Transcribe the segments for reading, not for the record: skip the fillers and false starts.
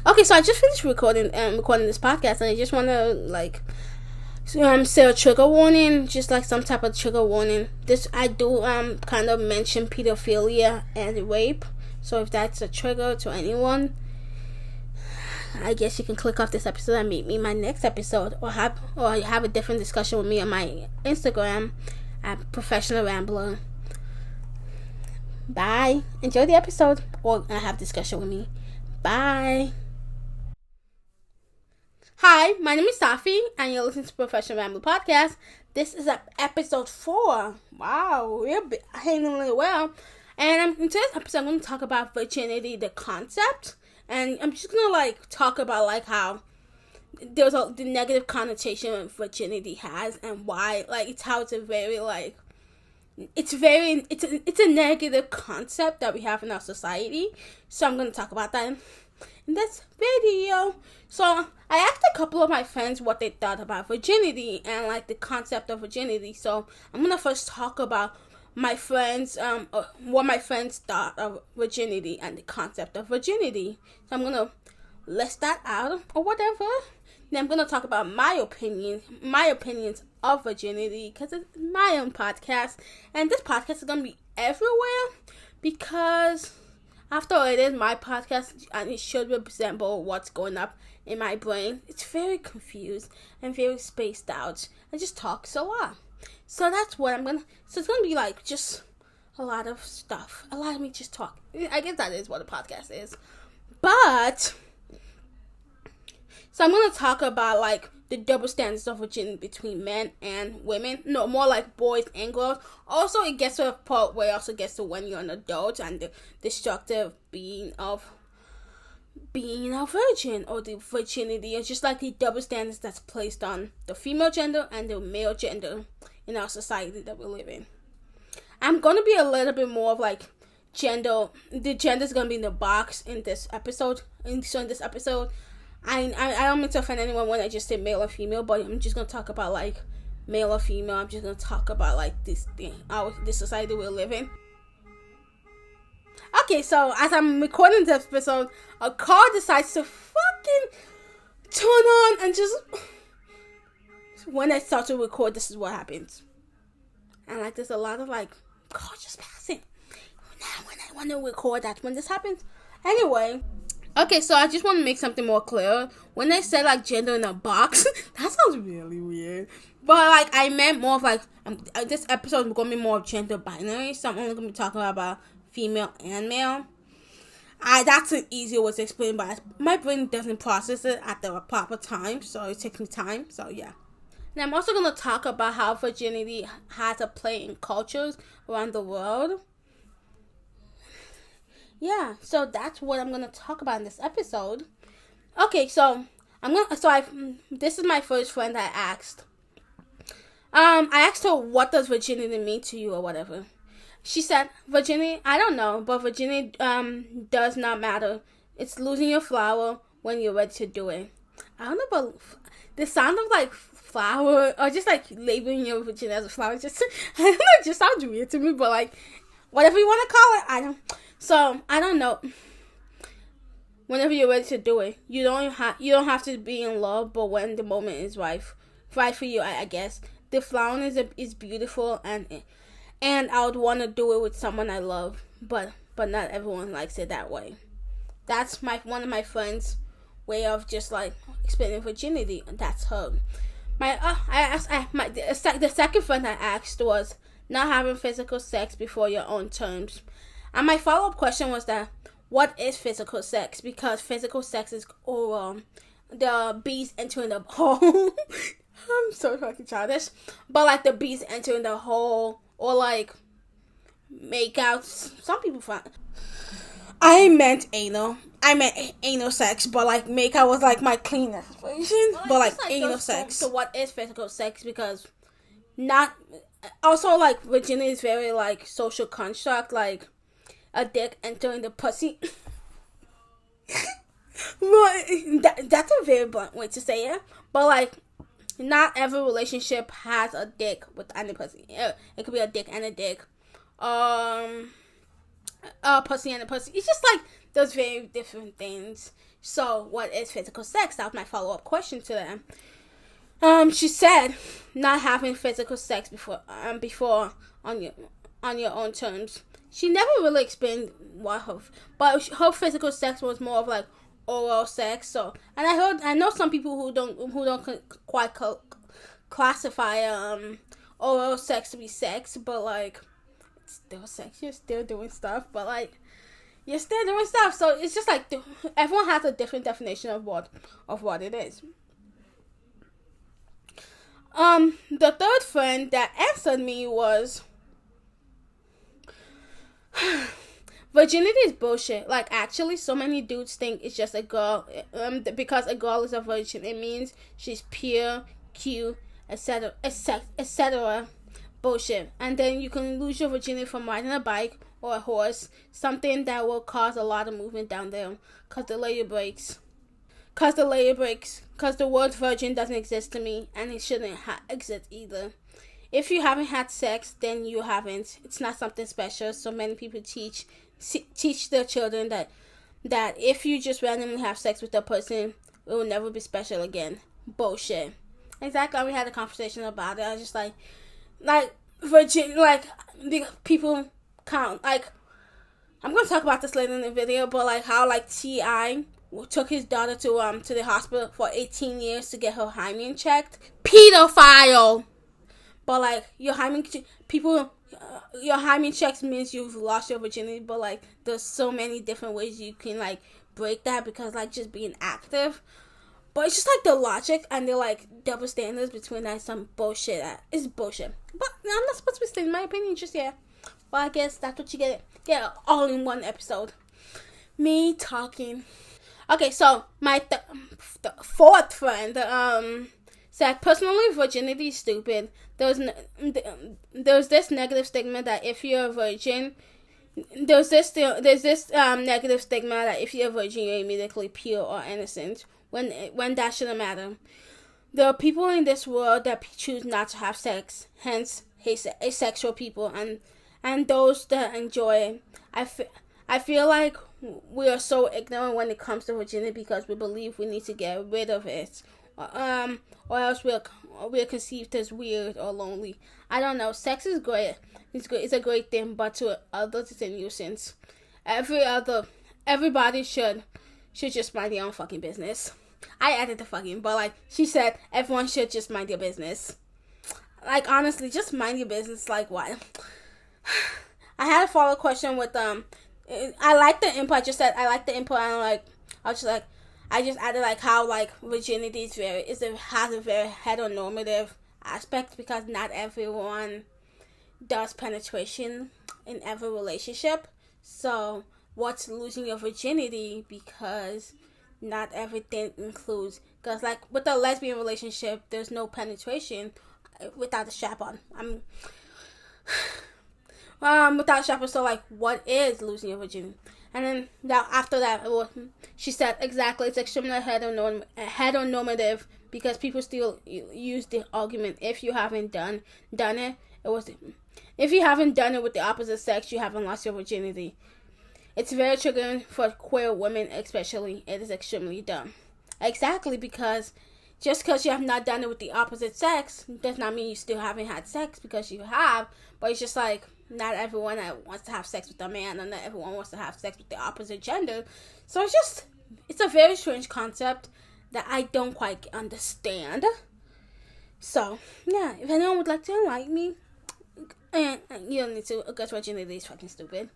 Okay, so I just finished recording this podcast, and I just want to say a trigger warning, just like some type of trigger warning. This I do kind of mention pedophilia and rape. So if that's a trigger to anyone, I guess you can click off this episode and meet me in my next episode, or have a different discussion with me on my Instagram at Professional Rambler. Bye. Enjoy the episode, or have discussion with me. Bye. Hi, my name is Safi, and you're listening to Professional Rambler Podcast. This is episode 4. Wow, we're hanging really well. And in today's episode, I'm going to talk about virginity, the concept. And I'm just going to talk about how there's the negative connotation virginity has, and why it's how it's a very it's a negative concept that we have in our society. So I'm going to talk about that in this video. So I asked a couple of my friends what they thought about virginity and the concept of virginity. So I'm gonna first talk about my friends, what my friends thought of virginity and the concept of virginity. So I'm gonna list that out or whatever. Then I'm gonna talk about my opinions of virginity, because it's my own podcast, and this podcast is gonna be everywhere because, after all, it is my podcast, and it should resemble what's going up in my brain. It's very confused and very spaced out. I just talks a lot. So that's what so it's going to be just a lot of stuff. A lot of me just talk. I guess that is what a podcast is. But, so I'm going to talk about the double standards of virginity between men and women. No, more like boys and girls. Also, it gets to a part where it also gets to when you're an adult and the destructive being a virgin, or the virginity. It's just the double standards that's placed on the female gender and the male gender in our society that we live in. I'm going to be a little bit more of gender. The gender is going to be in the box in this episode. So in this episode, I don't mean to offend anyone when I just say male or female, but I'm just going to talk about male or female. I'm just going to talk about this society we live in. Okay, so as I'm recording this episode, a car decides to fucking turn on, and just when I start to record, this is what happens. And there's a lot of cars just passing. Now when I want to record, that's when this happens. Anyway. Okay, so I just want to make something more clear. When I said gender in a box, that sounds really weird. But I meant more of this episode is going to be more gender binary. So I'm only going to be talking about female and male. That's an easier way to explain, but my brain doesn't process it at the proper time, so it takes me time. So yeah. And I'm also going to talk about how virginity has a play in cultures around the world. Yeah, so that's what I'm going to talk about in this episode. Okay, so this is my first friend I asked. I asked her, what does virginity mean to you or whatever. She said, virginity, I don't know, but virginity does not matter. It's losing your flower when you're ready to do it. I don't know about the sound of flower, or just labeling your virginity as a flower. Just I don't know, it just sounds weird to me. But whatever you want to call it, I don't know. Whenever you're ready to do it, you don't have to be in love, but when the moment is right for you, I guess. The flower is beautiful, and I would want to do it with someone I love, but not everyone likes it that way. That's one of my friends' way of just explaining virginity. That's her. The second friend I asked was not having physical sex before your own terms, and my follow-up question was that, what is physical sex? Because physical sex is oral. The bees entering the hole. I'm so fucking childish, but the bees entering the hole, or make out. Some people find. I meant anal. I meant anal sex, but make out was my cleanest version. But anal sex. So what is physical sex? Because not also virginity is very social construct, a dick entering the pussy. But that's a very blunt way to say it. But not every relationship has a dick with any pussy. It could be a dick and a dick. A pussy and a pussy. It's just those very different things. So, what is physical sex? That was my follow-up question to them. She said not having physical sex before on your own terms. She never really explained what her physical sex was more of like oral sex. So, and I know some people who don't quite classify oral sex to be sex, but like it's still sex. You're still doing stuff, but like you're still doing stuff. So it's just like everyone has a different definition of what it is. The third friend that answered me was virginity is bullshit. Like, actually, so many dudes think it's just a girl. Because a girl is a virgin, it means she's pure, cute, etc., etc. Bullshit. And then you can lose your virginity from riding a bike or a horse, something that will cause a lot of movement down there, cause the labia breaks. Cause the word virgin doesn't exist to me, and it shouldn't exist either. If you haven't had sex, then you haven't. It's not something special. So many people teach their children that if you just randomly have sex with a person, it will never be special again. Bullshit. Exactly. We had a conversation about it. I was just like virgin, like the people count. Like, I'm gonna talk about this later in the video, but like how like T.I. took his daughter to the hospital for 18 years to get her hymen checked. Pedophile. But like your hymen checks means you've lost your virginity. But like there's so many different ways you can like break that, because like just being active. But it's just like the logic and the like double standards between that. Some bullshit. It's bullshit. But I'm not supposed to be stating my opinion just yet. Well, I guess that's what you get all in one episode. Me talking. Okay, so my fourth friend said, personally, virginity is stupid. There's this negative stigma that if you're a virgin, there's this negative stigma that if you're a virgin, you're immediately pure or innocent, when that shouldn't matter. There are people in this world that choose not to have sex, hence asexual people, and those that enjoy it. I feel like we are so ignorant when it comes to virginity because we believe we need to get rid of it, or else we're conceived as weird or lonely. I don't know. Sex is great. It's a great thing, but to others it's a nuisance. Everybody should just mind their own fucking business. I added the fucking, but like she said, everyone should just mind their business. Like, honestly, just mind your business. Like, what? I had a follow-up question with I like the input. I just said I like the input, and like I just added like how like virginity has a very heteronormative aspect, because not everyone does penetration in every relationship. So what's losing your virginity? Because not everything includes. Because like with a lesbian relationship, there's no penetration without the strap on. Without strap on. So like, what is losing your virginity? And then after that, she said exactly, it's extremely heteronormative, because people still use the argument, if you haven't done it, if you haven't done it with the opposite sex, you haven't lost your virginity. It's very triggering for queer women, especially. It is extremely dumb. Exactly, because just because you have not done it with the opposite sex does not mean you still haven't had sex, because you have. But it's just like, not everyone that wants to have sex with a man, and not everyone wants to have sex with the opposite gender. So it's a very strange concept that I don't quite understand. So, yeah, if anyone would like to enlighten me, and you don't need to, because virginity is fucking stupid.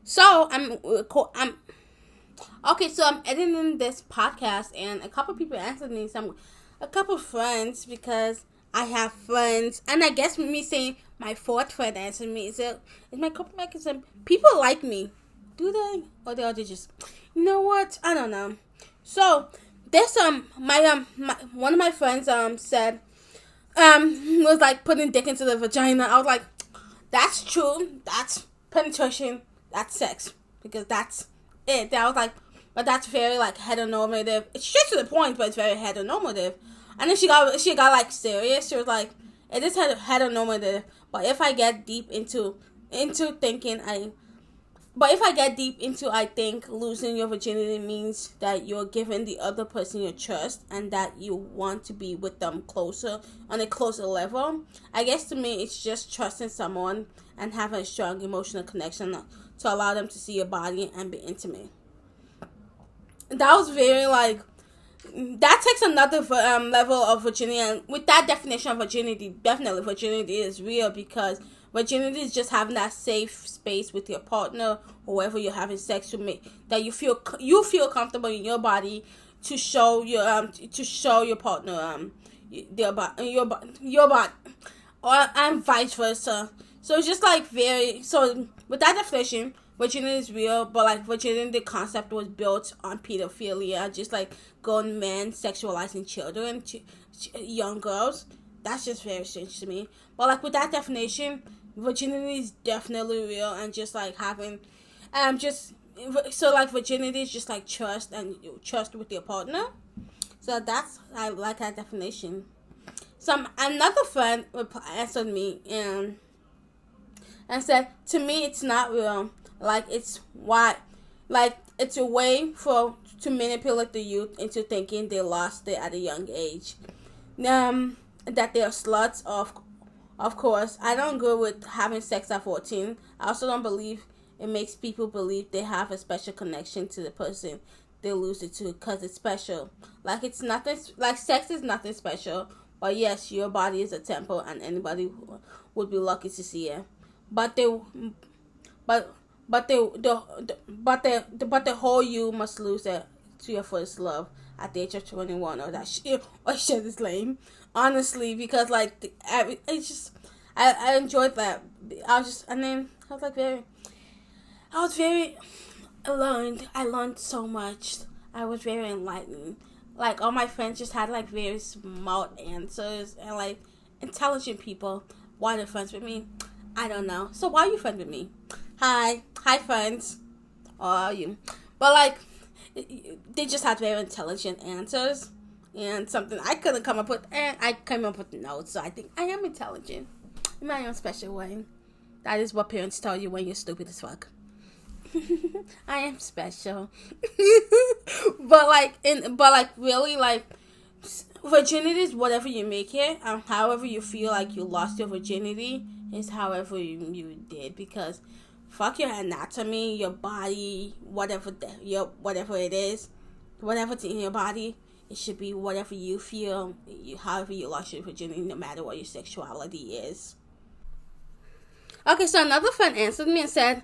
So, I'm editing this podcast, and a couple people answered me, a couple friends, because I have friends, and I guess me saying my fourth friend answered me, is my couple mechanism. People like me, do they? Or they just, you know what? I don't know. So this my one of my friends said was like putting dick into the vagina. I was like, that's true. That's penetration. That's sex, because that's it. I was like, but that's very like heteronormative. It's straight to the point, but it's very heteronormative. And then she got like serious. She was like, it is heteronormative, but if I get deep into thinking, But if I get deep into, I think losing your virginity means that you're giving the other person your trust and that you want to be with them closer, on a closer level. I guess to me, it's just trusting someone and having a strong emotional connection to allow them to see your body and be intimate. That was very like, that takes another level of virginity, and with that definition of virginity, definitely virginity is real, because virginity is just having that safe space with your partner, whoever you're having sex with, that you feel comfortable in your body to show your partner your body, or and vice versa. So it's just like very, so with that definition, virginity is real, but like virginity, the concept was built on pedophilia, just like grown men sexualizing children, young girls. That's just very strange to me. But like with that definition, virginity is definitely real, and just like having, just so like virginity is just like trust, and trust with your partner. So that's, I like that definition. Another friend answered me and said, to me it's not real. Like it's why, like it's a way to manipulate the youth into thinking they lost it at a young age. That they're sluts. Of course, I don't go with having sex at 14. I also don't believe it makes people believe they have a special connection to the person they lose it to because it's special. Like it's nothing. Like sex is nothing special. But yes, your body is a temple, and anybody would be lucky to see it. But they, but but the whole you must lose it to your first love at the age of 21, or that shit, or shit is lame. Honestly, because like it's just, I enjoyed that. I was just, and then I was very I learned so much. I was very enlightened. Like all my friends just had like very smart answers, and like intelligent people. Why they're friends with me, I don't know. So why are you friends with me? Hi friends. Or are you? But like, they just had very intelligent answers, and something I couldn't come up with, and I came up with notes. So I think I am intelligent in my own special way. That is what parents tell you when you're stupid as fuck. I am special. but really, like, virginity is whatever you make it, and however you feel like you lost your virginity is however you did, because fuck your anatomy, your body, whatever it is, whatever's in your body, it should be whatever you feel, however you lost your virginity, no matter what your sexuality is. Okay, so another friend answered me and said,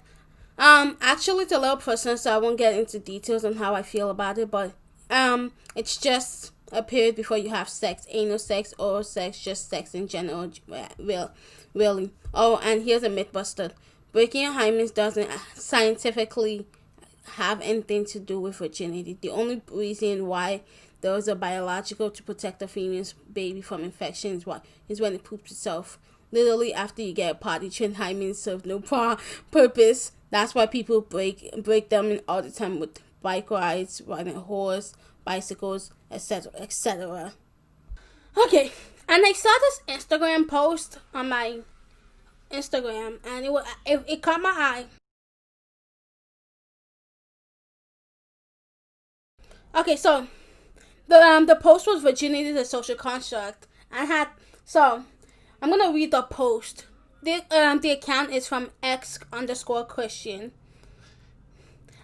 actually it's a little personal, so I won't get into details on how I feel about it, but it's just a period before you have sex, anal sex, oral sex, just sex in general, really. Oh, and here's a myth buster. Breaking your hymen doesn't scientifically have anything to do with virginity. The only reason why there is a biological to protect the female's baby from infection is when it poops itself. Literally, after you get a potty trained, hymen serve no purpose. That's why people break them all the time with bike rides, riding a horse, bicycles, etc., etc. Okay, and I saw this Instagram post on my Instagram, and it caught my eye. Okay, so the post was virginity is a social construct. So I'm gonna read the post. The account is from x_Christian.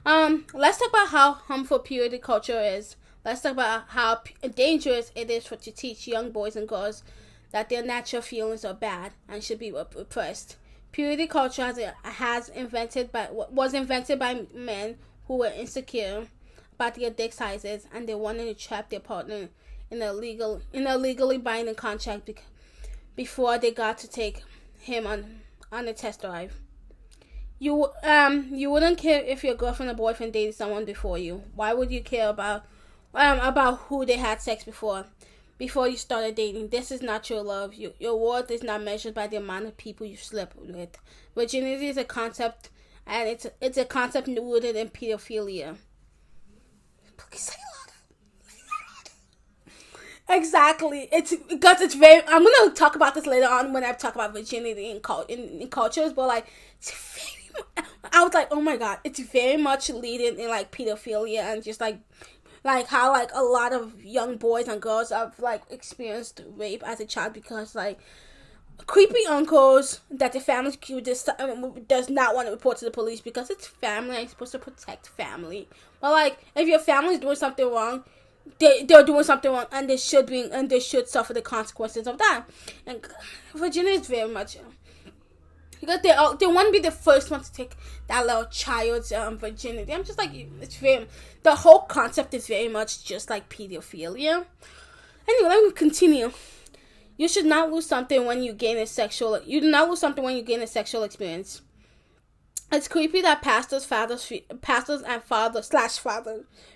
Let's talk about how harmful purity culture is. Let's talk about how dangerous it is to teach young boys and girls that their natural feelings are bad and should be repressed. Purity culture was invented by men who were insecure about their dick sizes, and they wanted to trap their partner in a legally binding contract before they got to take him on a test drive. You wouldn't care if your girlfriend or boyfriend dated someone before you. Why would you care about who they had sex before you started dating? This is not your love. Your worth is not measured by the amount of people you slept with. Virginity is a concept, and it's a concept rooted in pedophilia. Please say louder. Exactly. It's because it's very. I'm gonna talk about this later on when I talk about virginity in cultures, but like it's very I was like, oh my god, it's very much leading in like pedophilia and just like how like a lot of young boys and girls have like experienced rape as a child because like creepy uncles that the family does not want to report to the police because it's family and you're supposed to protect family. But like if your family's doing something wrong, they're doing something wrong and they should suffer the consequences of that. And Virginia is very much because they want to be the first one to take that little child's virginity. I'm just like, it's very, the whole concept is very much just like pedophilia. Anyway, let me continue. You should not lose something when you gain a sexual. You do not lose something when you gain a sexual experience. It's creepy that pastors and fathers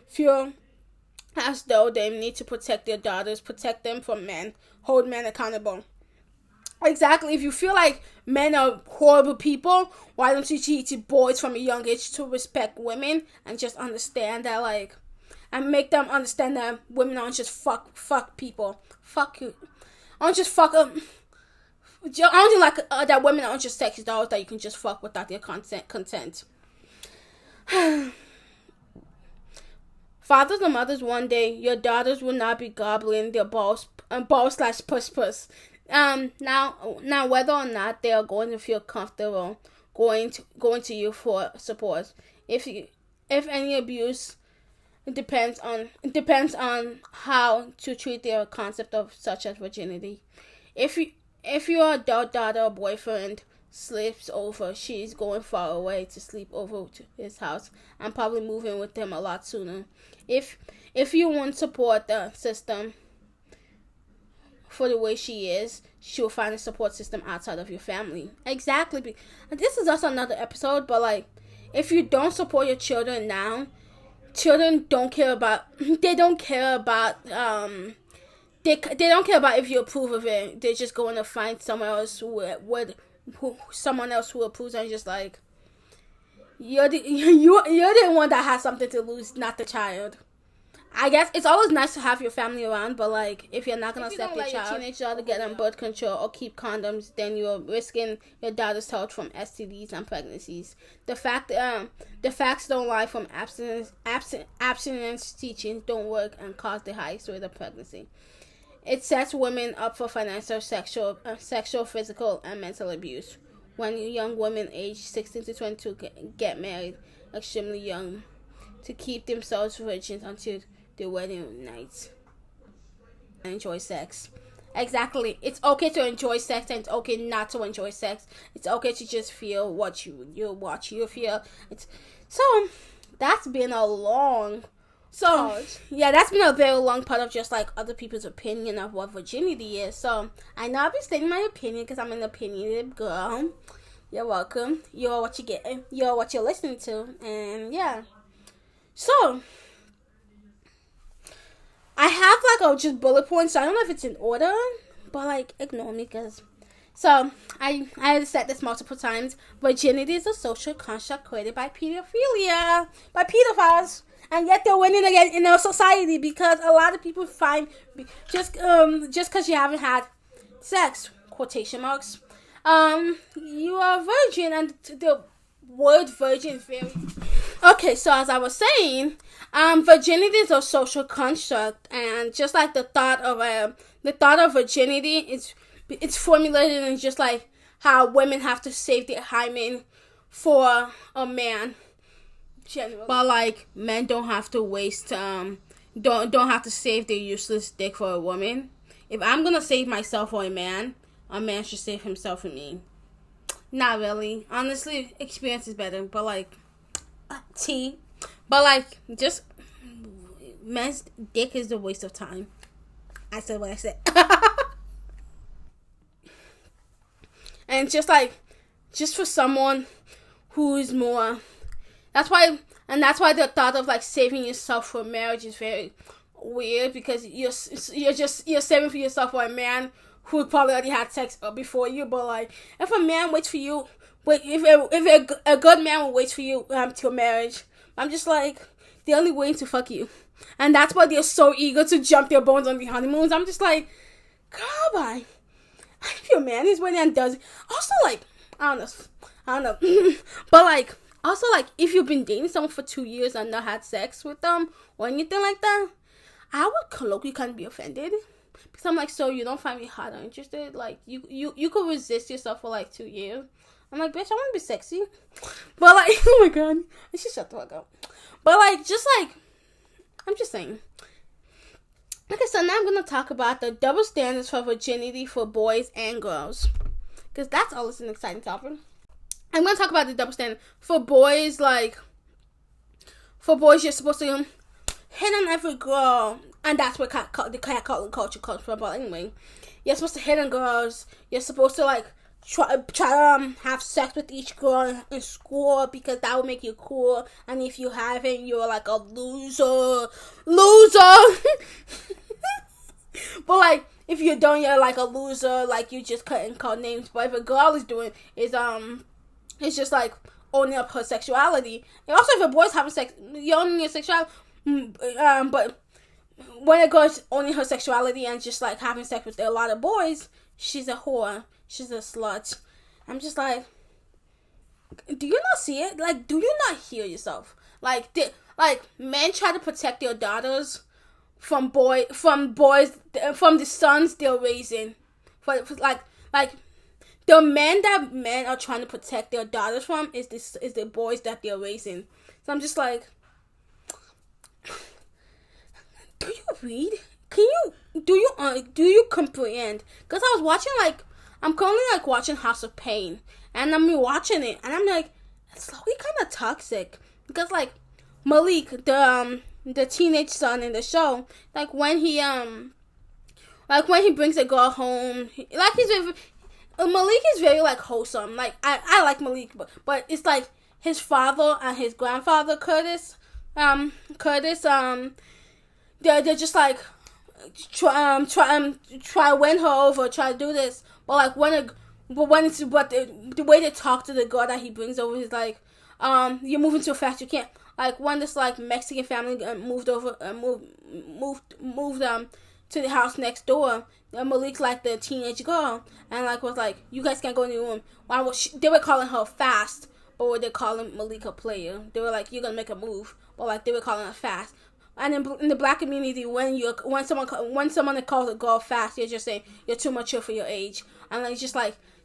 feel as though they need to protect their daughters, protect them from men, hold men accountable. Exactly. If you feel like men are horrible people, why don't you teach boys from a young age to respect women and just understand that, like, and make them understand that women aren't just fuck people. Fuck you. Aren't just fuck them. I don't think like that women aren't just sex dolls that you can just fuck without their consent. Fathers and mothers, one day your daughters will not be gobbling their balls / puss. Now whether or not they are going to feel comfortable going to you for support, if any abuse, it depends on how to treat their concept of such as virginity. If your adult daughter or boyfriend sleeps over, she's going far away to sleep over to his house and probably moving with him a lot sooner. If you won't support the system for the way she is, she will find a support system outside of your family. Exactly. And this is also another episode, but like, if you don't support your children now, children don't care about. They don't care about. They don't care about if you approve of it. They're just going to find someone else someone else who approves, and just like, you're the one that has something to lose, not the child. I guess it's always nice to have your family around, but like, if you're not gonna accept your teenage child to get on birth control or keep condoms, then you're risking your daughter's health from STDs and pregnancies. The facts don't lie. From abstinence teachings don't work and cause the highest rate of pregnancy. It sets women up for financial, sexual, physical, and mental abuse. When young women aged 16 to 22 get married extremely young to keep themselves virgins until their wedding night and enjoy sex. Exactly. It's okay to enjoy sex and it's okay not to enjoy sex. It's okay to just feel what you feel. That's been a long that's been a very long part of just like other people's opinion of what virginity is. So I know I've been stating my opinion because I'm an opinionated girl. You're welcome. You're what you get. You're what you're listening to. And yeah. So I have like just bullet points. So I don't know if it's in order, but like ignore me because. So I have said this multiple times. Virginity is a social construct created by pedophilia, by pedophiles. And yet they're winning again in our society because a lot of people find just because you haven't had sex, quotation marks, you are a virgin, and the word virgin is very okay. So as I was saying, virginity is a social construct, and just like the thought of virginity it's formulated in just like how women have to save their hymen for a man. Generally. But like men don't have to waste don't have to save their useless dick for a woman. If I'm gonna save myself for a man should save himself for me. Not really. Honestly, experience is better. But like just men's dick is a waste of time. I said what I said. And just for someone who's more. That's why the thought of like saving yourself for marriage is very weird because you're saving for yourself for a man who probably already had sex before you. But like, if a man waits for you, if a good man will wait for you till marriage, I'm just like, they're only waiting to fuck you, and that's why they're so eager to jump their bones on the honeymoons. I'm just like, girl, bye. If your man is waiting and does it. Also, like, I don't know. I don't know. But like, also like, if you've been dating someone for 2 years and not had sex with them or anything like that, I would colloquially kind of be offended. Because I'm like, so you don't find me hot or interested? Like, you could resist yourself for like 2 years. I'm like, bitch, I want to be sexy. But like, oh my god, I should shut the fuck up. But like, just like, I'm just saying. Okay, so now I'm going to talk about the double standards for virginity for boys and girls. Because that's always an exciting topic. I'm going to talk about the double standard. For boys, like, you're supposed to hit on every girl. And that's where the catcalling culture comes from. But anyway, you're supposed to hit on girls. You're supposed to, like, try to have sex with each girl in school because that will make you cool. And if you haven't, you're like a loser. But like, if you don't, you're like a loser. Like, you just couldn't call names. But if a girl is doing is it's just like owning up her sexuality. And also, if a boy's having sex, you're owning your sexuality. But when a girl's owning her sexuality and just like having sex with a lot of boys, she's a whore. She's a slut. I'm just like, do you not see it? Like, do you not hear yourself? Like, men try to protect their daughters from the sons they're raising. For the men that men are trying to protect their daughters from is the boys that they're raising. So I'm just like, do you read? Do you comprehend? Because I was watching I'm currently watching House of Pain, and I'm watching it, and I'm like, it's slowly kind of toxic because Malik, the teenage son in the show, when he brings a girl home, Malik is very wholesome. I like Malik, but it's his father and his grandfather Curtis, they're just try win her over, try to do this, but the way they talk to the girl that he brings over is you're moving too fast, you can't. When this Mexican family moved to the house next door, Malik's the teenage girl, and was you guys can't go in the room. They were calling her fast, but they calling Malik a player. They were you're gonna make a move, but they were calling her fast. And in the black community, when someone calls a girl fast, you're just saying you're too mature for your age, and it's just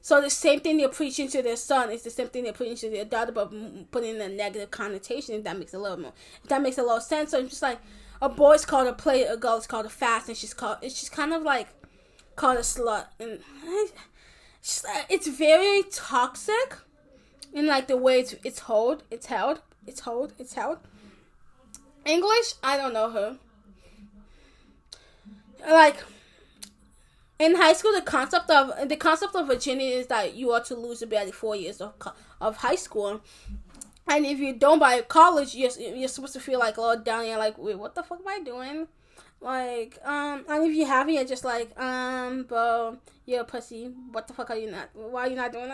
so the same thing they're preaching to their son is the same thing they're preaching to their daughter, but putting in a negative connotation. If that makes a lot of sense. So it's just a boy's called a player, a girl's called a fast, and she's kind of called a slut, and it's very toxic in the way it's held. English, I don't know her. In high school, the concept of virginity is that you are to lose barely 4 years of high school, and if you don't by college, you're supposed to feel all down. You're wait, what the fuck am I doing? And if you haven't, you're just bro, you're a pussy. What the fuck are you not? Why are you not doing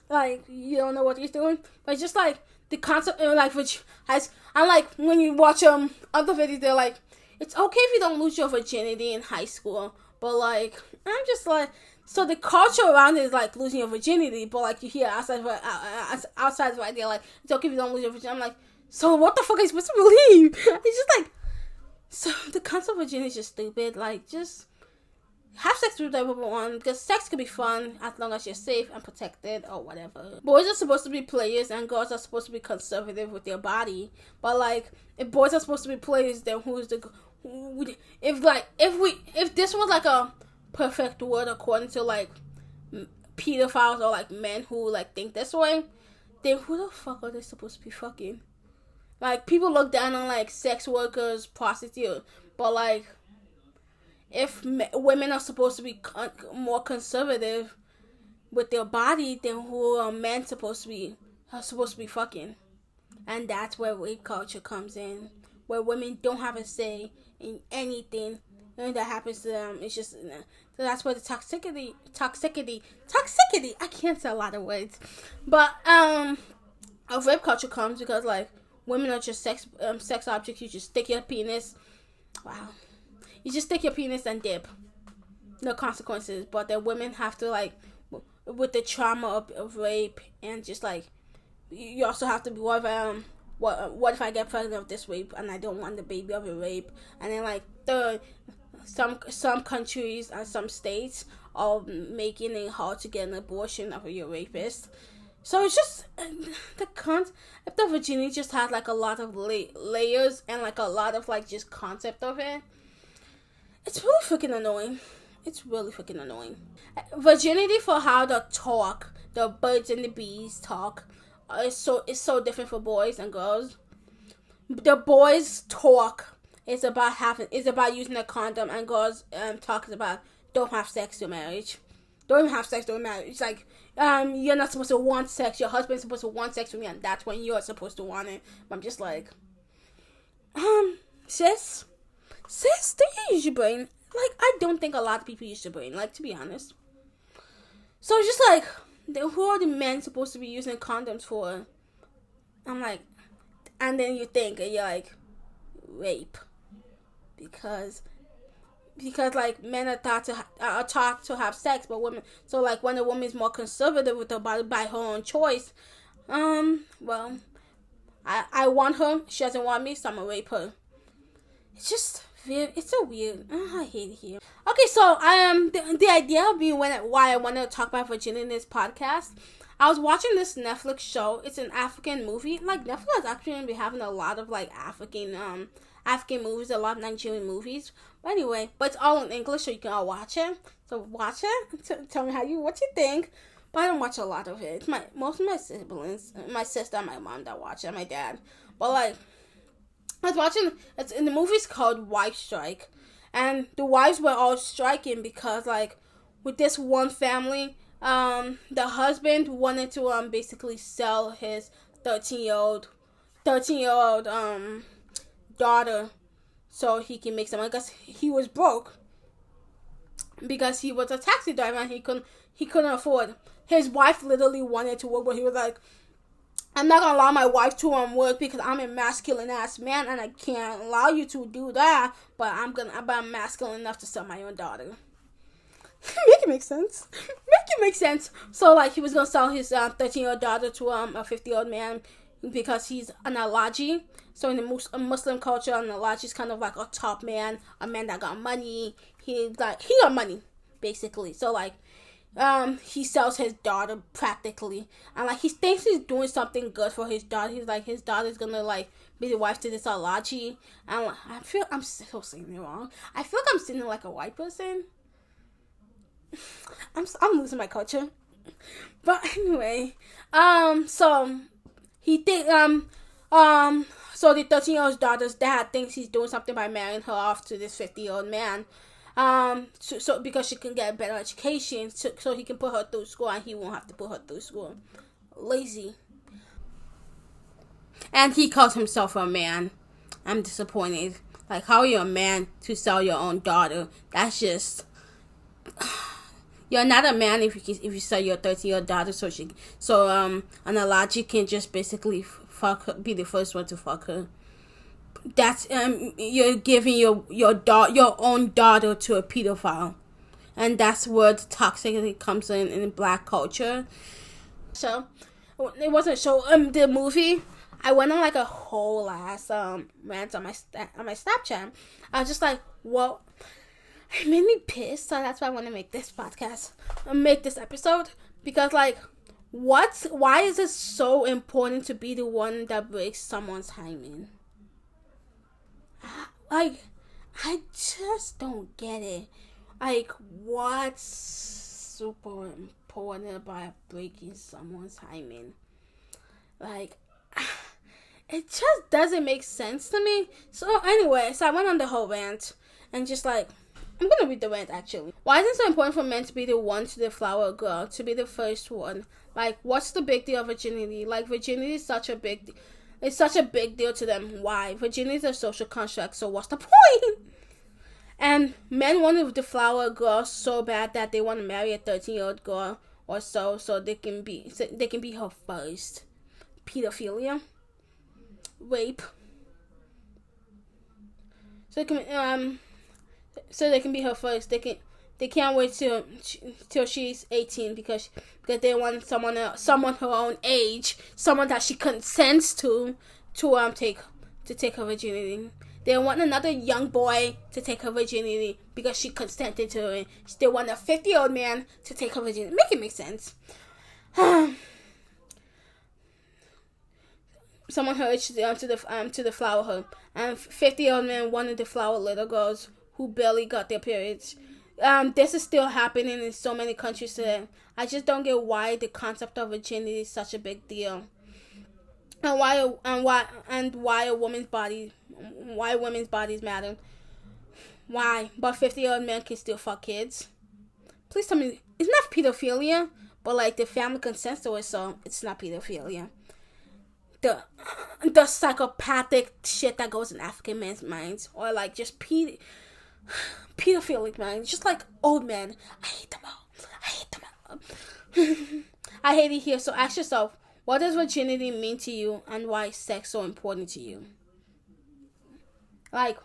that? You don't know what you're doing. But it's just the concept which has, and when you watch other videos, they're it's okay if you don't lose your virginity in high school, but I'm just so the culture around it is losing your virginity, but you hear outside of right there it's okay if you don't lose your virginity. I'm so what the fuck are you supposed to believe? It's just so the concept of virginity is just stupid. Just have sex with everyone, because sex can be fun as long as you're safe and protected or whatever. Boys are supposed to be players and girls are supposed to be conservative with their body. But if boys are supposed to be players, then if this was a perfect world according to pedophiles or men who think this way, then who the fuck are they supposed to be fucking? People look down on sex workers, prostitutes, but if women are supposed to be more conservative with their body, then who are men supposed to be fucking? And that's where rape culture comes in, where women don't have a say in anything that happens to them. It's just so that's where the toxicity. I can't say a lot of words, but of rape culture comes because women are just sex objects. You just stick your penis. Wow. You just stick your penis and dip. No consequences. But the women have to with the trauma of rape and just you also have to be what if what if I get pregnant of this rape and I don't want the baby of a rape? And then like some countries and some states are making it hard to get an abortion of your rapist. So it's just the concept of virginity just has like a lot of layers and like a lot of like just concept of it. It's really freaking annoying. It's really freaking annoying. Virginity for how the birds and the bees talk, is so different for boys and girls. The boys talk is about using a condom, and girls talk is about don't have sex till marriage. Don't even have sex during marriage. It's like you're not supposed to want sex. Your husband's supposed to want sex with me, and that's when you're supposed to want it. But I'm just like, sis, do you use your brain? Like, I don't think a lot of people use their brain, like, to be honest. So it's just like, who are the men supposed to be using condoms for? I'm like, and then you think, and you're like, rape. Because like, men are taught to have sex, but women, so like, when a woman is more conservative with her body by her own choice, well, I want her, she doesn't want me, so I'm gonna rape her. It's just weird. It's so weird. I hate it here. Okay, so the idea of me why I wanted to talk about virginity in this podcast. I was watching this Netflix show. It's an African movie. Like, Netflix is actually gonna be having a lot of like African movies, a lot of Nigerian movies. But anyway, but it's all in English, so you can all watch it. So watch it. Tell me what you think. But I don't watch a lot of it. It's most of my siblings, my sister, and my mom that watch it, and my dad. But like, I was watching. It's in the movie's called Wife Strike, and the wives were all striking because like with this one family, the husband wanted to basically sell his 13-year-old daughter so he can make some money, because he was broke, because he was a taxi driver and he couldn't afford. His wife literally wanted to work, but he was like, I'm not gonna allow my wife to work because I'm a masculine ass man and I can't allow you to do that, but I'm masculine enough to sell my own daughter. Make it make sense. So like, he was gonna sell his 13-year-old daughter to a 50-year-old man because he's an alaji. So in the Muslim culture, an alaji is kind of like a top man, a man that got money. He got money basically. So like, he sells his daughter practically, and like, he thinks he's doing something good for his daughter. He's like, his daughter's gonna like be the wife to this alaji, and like, I feel I'm still saying it wrong. I feel like I'm sitting like a white person. I'm losing my culture. But anyway, so he think so the 13-year-old daughter's dad thinks he's doing something by marrying her off to this 50-year-old man. So because she can get a better education, so he can put her through school and he won't have to put her through school. Lazy. And he calls himself a man. I'm disappointed. Like, how are you a man to sell your own daughter? That's just... You're not a man if you sell your 13-year-old daughter so an alaji can just basically fuck her, be the first one to fuck her. That's you're giving your own daughter to a pedophile, and that's where the toxicity comes in black culture. So it wasn't show the movie. I went on like a whole ass rant on my Snapchat. I was just like, well, it made me pissed, so that's why I want to make this podcast, make this episode, because like, why is it so important to be the one that breaks someone's hymen? Like, I just don't get it. Like, what's super important about breaking someone's hymen? Like, it just doesn't make sense to me. So anyway, so I went on the whole rant and just like, I'm gonna read the rant actually. Why is it so important for men to be the one to deflower a girl, to be the first one? Like, what's the big deal of virginity? Like, virginity is such a big deal. It's such a big deal to them. Why? Virginity is a social construct, so what's the point? And men want to deflower a girl so bad that they want to marry a 13-year-old girl or so they can be her first. Pedophilia, rape. So they can be her first. They they can't wait till she's 18 because they want someone her own age, someone that she consents to take her virginity. They want another young boy to take her virginity because she consented to it. They want a 50-year-old man to take her virginity. Make it make sense. Someone heard to the flower home, and 50-year-old man wanted to flower little girls who barely got their periods. This is still happening in so many countries today. I just don't get why the concept of virginity is such a big deal, and why women's bodies matter. Why? But 50-year-old men can still fuck kids. Please tell me it's not pedophilia, but like the family consents to it, so it's not pedophilia. The psychopathic shit that goes in African men's minds, or like just pedophilic minds, just like old men. I hate them all. I hate it here. So ask yourself, what does virginity mean to you, and why is sex so important to you? Like,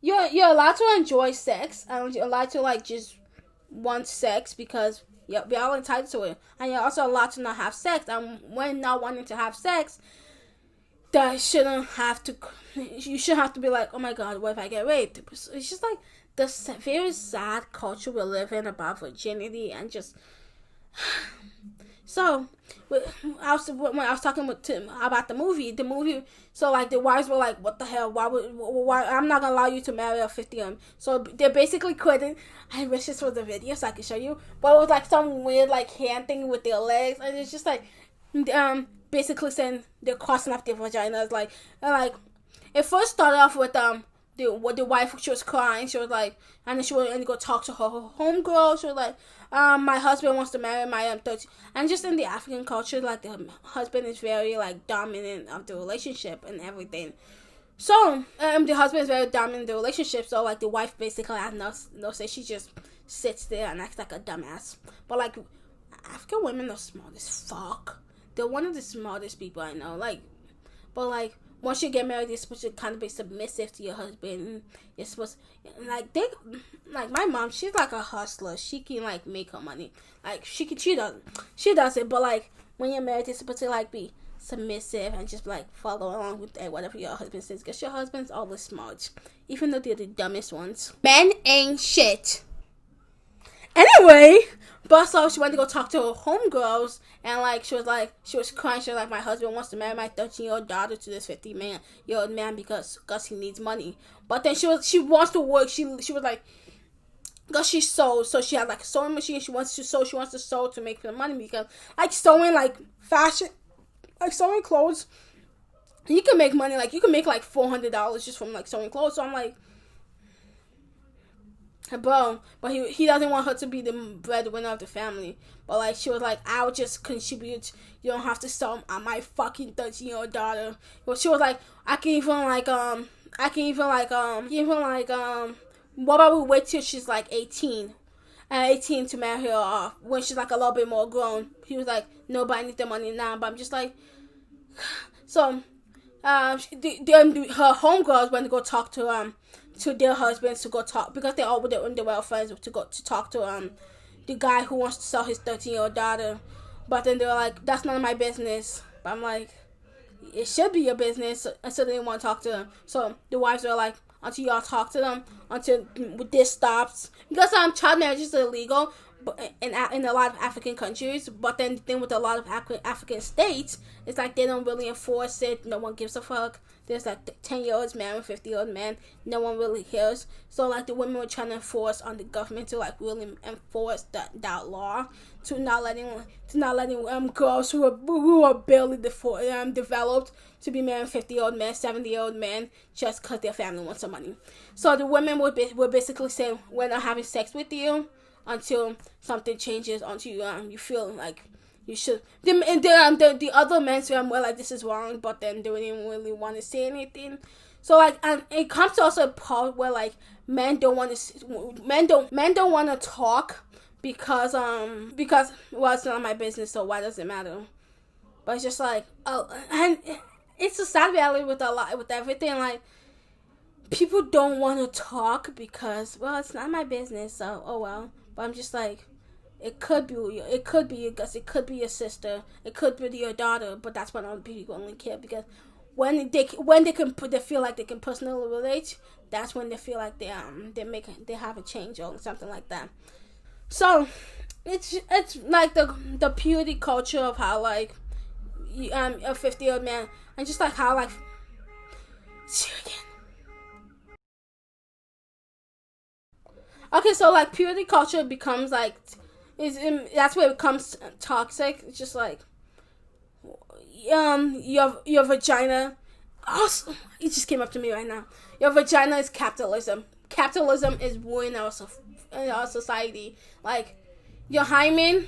you're allowed to enjoy sex, and you're allowed to like just want sex because we're all entitled to it, and you're also allowed to not have sex. And when not wanting to have sex, you shouldn't have to be like, oh my god, what if I get raped? It's just like the very sad culture we live in about virginity, and just so when I was talking with Tim about the movie, so like the wives were like, what the hell, why I'm not gonna allow you to marry a 50-year-old. So they're basically quitting. I wish this was a video so I could show you, but it was like some weird like hand thing with their legs, and it's just like basically saying they're crossing off their vaginas, like, and like it first started off with the wife, she was crying, she was like, and then she went and go talk to her homegirl. She was like, my husband wants to marry my 30, and just in the African culture, like the husband is very like dominant of the relationship and everything. So the husband is very dominant in the relationship, so like the wife basically has no say. She just sits there and acts like a dumbass. But like African women are smart as fuck. They're one of the smartest people I know. Like, but like once you get married, you're supposed to kind of be submissive to your husband. You're supposed like my mom. She's like a hustler. She can like make her money. Like she does it. But like when you're married, you're supposed to like be submissive and just like follow along with whatever your husband says. Because your husband's always smart, even though they're the dumbest ones. Men ain't shit. Anyway, but so she went to go talk to her homegirls, and like she was crying. She was like, my husband wants to marry my 13-year-old daughter to this 50-year-old man because he needs money. But then she wants to work. She was like, because she sews, so she has like a sewing machine. She wants to sew to make the money, because like sewing, like fashion, like sewing clothes, you can make money. Like you can make like $400 just from like sewing clothes. So I'm like, but he doesn't want her to be the breadwinner of the family. But like she was like, I'll just contribute. You don't have to sell on my fucking 13-year-old daughter. But she was like, I can even what about we wait till she's like 18 to marry her off when she's like a little bit more grown. He was like, no, but I need the money now. But I'm just like, so her homegirls went to go talk to their husbands to go talk, because they're all with their underwear friends, to go to talk to the guy who wants to sell his 13-year-old daughter. But then they were like, that's none of my business. But I'm like, it should be your business. And so they didn't want to talk to them. So the wives were like, until y'all talk to them, until this stops, because child marriage is illegal, but in a lot of African countries. But then the thing with a lot of African states, it's like they don't really enforce it. No one gives a fuck. There's like 10-year-olds marrying 50-year-old men. No one really cares. So like the women were trying to enforce on the government to like really enforce that law, to not letting girls who are barely developed to be marrying 50-year-old men, 70-year-old men, just because their family wants some money. So the women were basically saying, we're not having sex with you until something changes, until you feel like you should. The other men were like, this is wrong, but then they didn't really want to say anything. So like, and it comes to also a part where like men don't want to talk because well, it's not my business, so why does it matter? But it's just like, oh, and it's a sad reality with everything. Like, people don't want to talk because, well, it's not my business, so oh well. But I'm just like, it could be your Gus, it could be your sister, it could be your daughter, but that's when other people only care because they feel like they can personally relate, that's when they feel like they have a change or something like that. So it's like the purity culture of how like a 50-year-old man, and just like how like see you again. Okay, so like purity culture becomes like that's where it becomes toxic. It's just like your vagina. Also, it just came up to me right now. Your vagina is capitalism. Capitalism is ruining our society. Like your hymen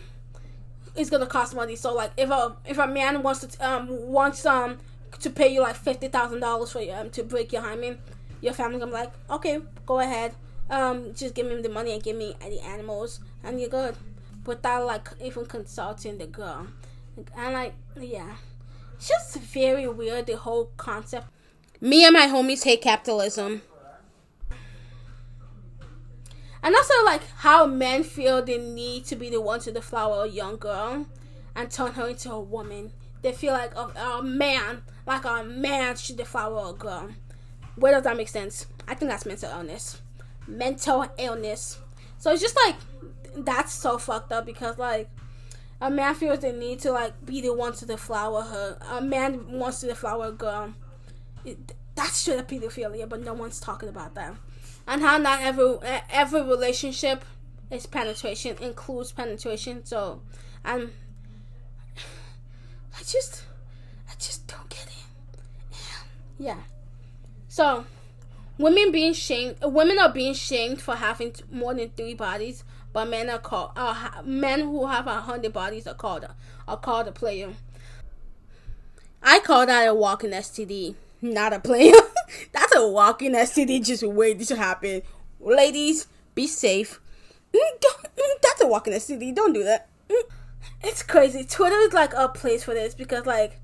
is gonna cost money. So like if a man wants to pay you like $50,000 for to break your hymen, your family gonna be like, okay, go ahead. Just give me the money and give me the animals, and you're good. Without like even consulting the girl, and like yeah, it's just very weird, the whole concept. Me and my homies hate capitalism, and also like how men feel the need to be the one to deflower a young girl and turn her into a woman. They feel like a man should deflower a girl. Where does that make sense? I think that's mental illness. So it's just like that's so fucked up because like a man feels the need to like be the one to deflower her. A man wants to deflower a girl. That's straight up pedophilia, but no one's talking about that. And how not every relationship is penetration, includes penetration. So I just don't get it. Yeah. So women are being shamed for having more than 3 bodies, but men who have 100 bodies are called a player. I call that a walking STD, not a player. That's a walking STD. Just waiting to happen. Ladies, be safe. That's a walking STD. Don't do that. It's crazy. Twitter is like a place for this because like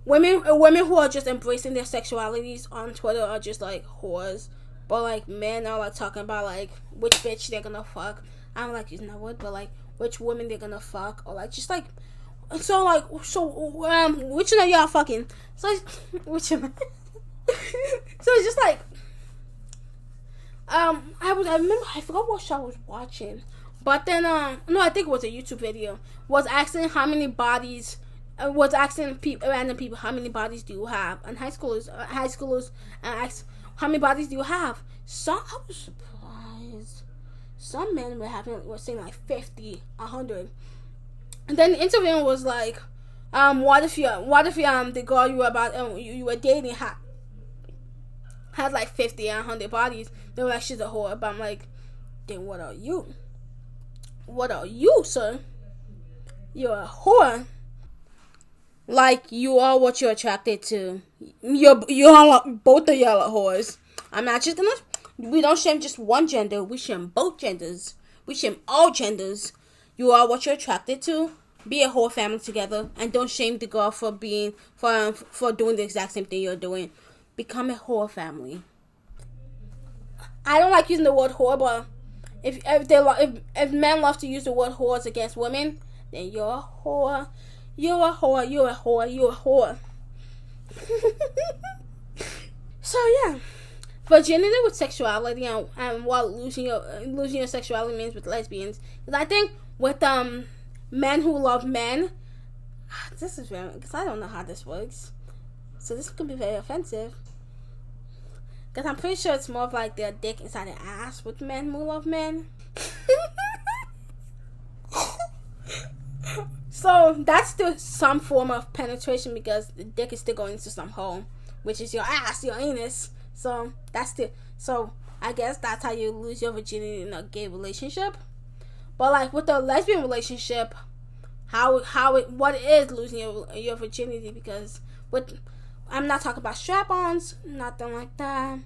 women who are just embracing their sexualities on Twitter are just like whores, but like men are like talking about like which bitch they're gonna fuck. I'm like using that word, but like which woman they're gonna fuck, or like just like which one of y'all fucking? So which one? So it's just like I remember, I forgot what show I was watching, but then no, I think it was a YouTube video. Was asking how many bodies. Was asking random people how many bodies do you have, and high schoolers asked how many bodies do you have. I was surprised. Some men were saying like 50, 100, and then the interviewer was like, what if the girl you were dating had like 50 and 100 bodies? They were like, she's a whore. But I'm like, then what are you? What are you, sir? You're a whore. Like, you are what you're attracted to. You're both of y'all are whores. I'm not just gonna. We don't shame just one gender. We shame both genders. We shame all genders. You are what you're attracted to. Be a whole family together, and don't shame the girl for doing the exact same thing you're doing. Become a whole family. I don't like using the word whore, but if men love to use the word whores against women, then you're a whore. You're a whore. You're a whore. You're a whore. So yeah, virginity with sexuality and what losing your sexuality means with lesbians. Because I think with men who love men, this is very, because I don't know how this works. So this could be very offensive. Because I'm pretty sure it's more of like their dick inside their ass with men who love men. So that's still some form of penetration because the dick is still going into some hole, which is your ass, your anus. So I guess that's how you lose your virginity in a gay relationship. But like with a lesbian relationship, what is losing your virginity? Because I'm not talking about strap-ons, nothing like that.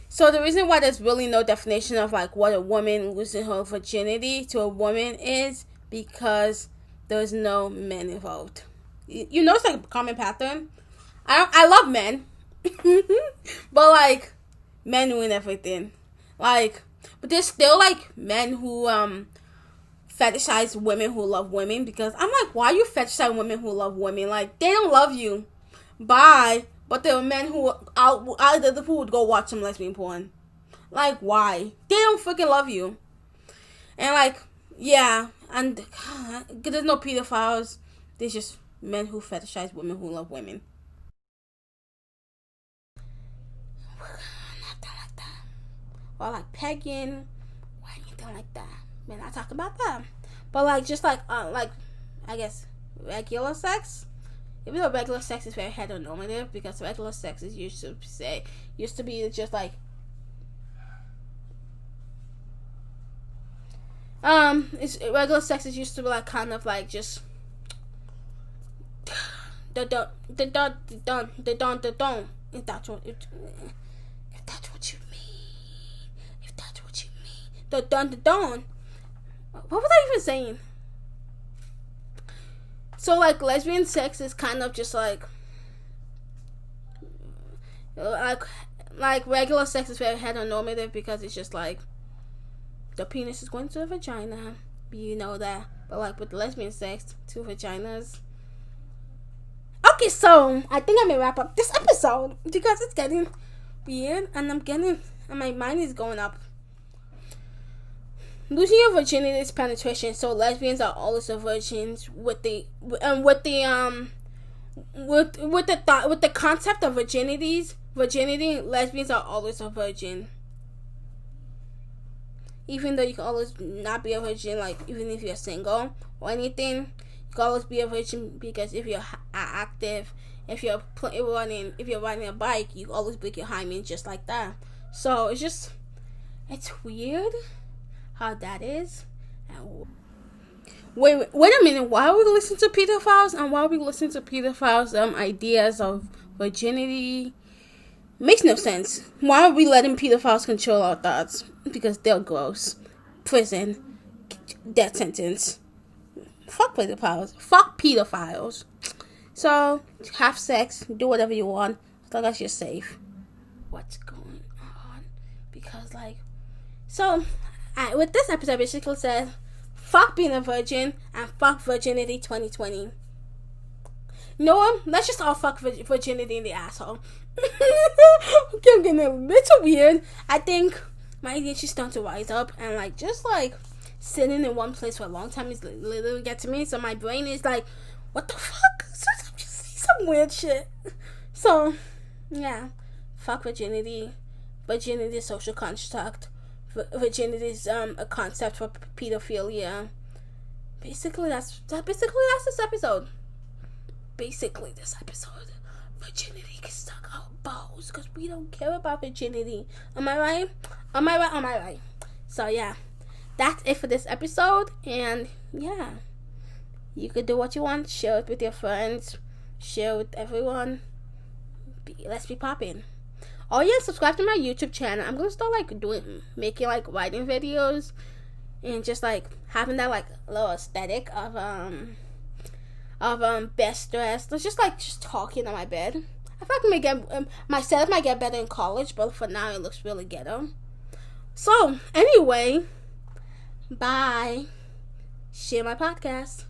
So the reason why there's really no definition of like what a woman losing her virginity to a woman is because there's no men involved. You know, it's like a common pattern. I love men, but like men win everything. Like, but there's still like men who fetishize women who love women, because I'm like, why you fetishize women who love women? Like, they don't love you. Bye. But there are men who would go watch some lesbian porn. Like, why? They don't freaking love you. And like, yeah, and there's no pedophiles. There's just men who fetishize women who love women. Nothing like that. Or like pegging, or anything like that. We're not talking about that. But like, just like I guess regular sex. Even though regular sex is very heteronormative, because regular sex is used to be just like regular sex is used to be like kind of like just the don't. If that's what you mean. The don't. What was I even saying? So like lesbian sex is kind of just like regular sex is very heteronormative, because it's just like the penis is going to the vagina. You know that. But like with lesbian sex, 2 vaginas. Okay, so I think I'm gonna wrap up this episode because it's getting weird and my mind is going up. Losing your virginity is penetration, so lesbians are always virgins with the concept of virginity, lesbians are always a virgin. Even though you can always not be a virgin, like even if you're single or anything, you can always be a virgin, because if you're active, if you're riding a bike, you always break your hymen just like that. So it's weird how that is. Wait a minute. Why are we listening to pedophiles? And why are we listening to pedophiles' ideas of virginity? Makes no sense. Why are we letting pedophiles control our thoughts? Because they're gross. Prison. Death sentence. Fuck pedophiles. So, have sex. Do whatever you want. As long as you're safe. What's going on? Because, like... So, with this episode, basically says, fuck being a virgin and fuck virginity 2020. No, let's just all fuck virginity in the asshole. Okay, I'm getting a little weird. I think my ADHD starting to rise up, and like just like sitting in one place for a long time is literally get to me. So my brain is like, what the fuck? I'm just saying some weird shit. So yeah, fuck virginity. Virginity is a social construct. Virginity is a concept for pedophilia. Basically, that's this episode. Virginity can suck our balls, because we don't care about virginity. Am I right? So yeah, that's it for this episode. And yeah, you could do what you want. Share it with your friends. Share it with everyone. Let's be popping. Oh yeah, subscribe to my YouTube channel. I'm gonna start making writing videos, and just like having that little aesthetic of best dressed. It's just talking on my bed. I feel like my setup might get better in college, but for now it looks really ghetto. So anyway, bye. Share my podcast.